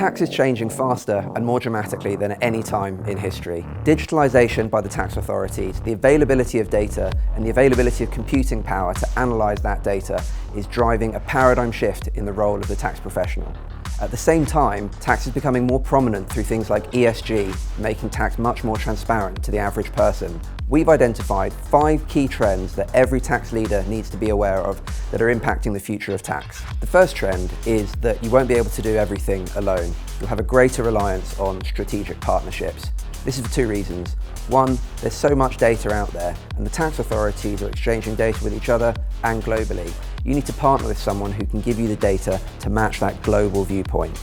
Tax is changing faster and more dramatically than at any time in history. Digitalisation by the tax authorities, the availability of data and the availability of computing power to analyse that data is driving a paradigm shift in the role of the tax professional. At the same time, tax is becoming more prominent through things like ESG, making tax much more transparent to the average person. We've identified 5 key trends that every tax leader needs to be aware of that are impacting the future of tax. The first trend is that you won't be able to do everything alone. You'll have a greater reliance on strategic partnerships. This is for 2 reasons. One, there's so much data out there, and the tax authorities are exchanging data with each other and globally. You need to partner with someone who can give you the data to match that global viewpoint.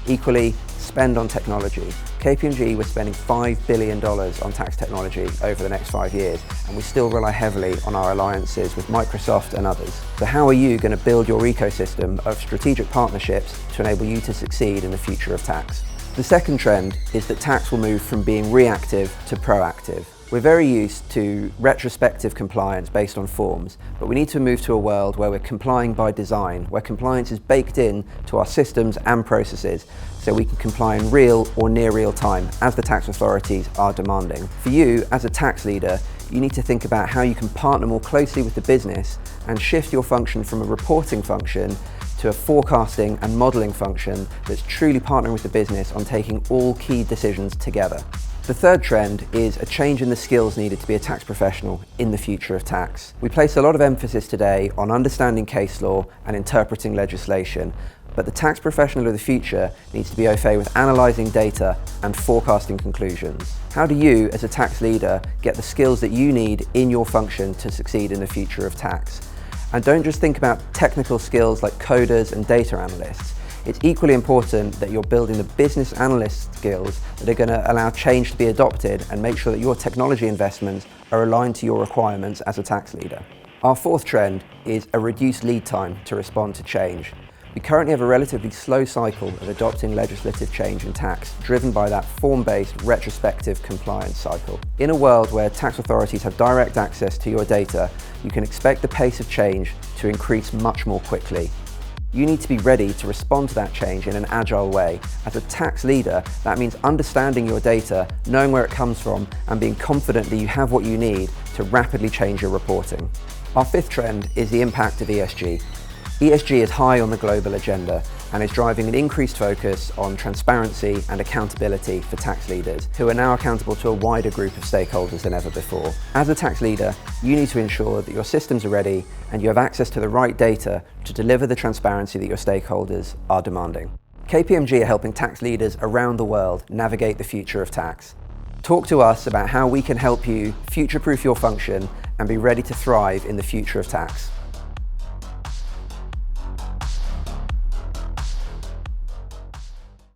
Equally, spend on technology. KPMG was spending $5 billion on tax technology over the next 5 years, and we still rely heavily on our alliances with Microsoft and others. So how are you going to build your ecosystem of strategic partnerships to enable you to succeed in the future of tax? The second trend is that tax will move from being reactive to proactive. We're very used to retrospective compliance based on forms, but we need to move to a world where we're complying by design, where compliance is baked in to our systems and processes, so we can comply in real or near real time, as the tax authorities are demanding. For you, as a tax leader, you need to think about how you can partner more closely with the business and shift your function from a reporting function to a forecasting and modelling function that's truly partnering with the business on taking all key decisions together. The third trend is a change in the skills needed to be a tax professional in the future of tax. We place a lot of emphasis today on understanding case law and interpreting legislation, but the tax professional of the future needs to be au fait with analysing data and forecasting conclusions. How do you, as a tax leader, get the skills that you need in your function to succeed in the future of tax? And don't just think about technical skills like coders and data analysts. It's equally important that you're building the business analyst skills that are going to allow change to be adopted and make sure that your technology investments are aligned to your requirements as a tax leader. Our fourth trend is a reduced lead time to respond to change. We currently have a relatively slow cycle of adopting legislative change in tax, driven by that form-based retrospective compliance cycle. In a world where tax authorities have direct access to your data, you can expect the pace of change to increase much more quickly. You need to be ready to respond to that change in an agile way. As a tax leader, that means understanding your data, knowing where it comes from, and being confident that you have what you need to rapidly change your reporting. Our fifth trend is the impact of ESG. ESG is high on the global agenda and is driving an increased focus on transparency and accountability for tax leaders, who are now accountable to a wider group of stakeholders than ever before. As a tax leader, you need to ensure that your systems are ready and you have access to the right data to deliver the transparency that your stakeholders are demanding. KPMG are helping tax leaders around the world navigate the future of tax. Talk to us about how we can help you future-proof your function and be ready to thrive in the future of tax.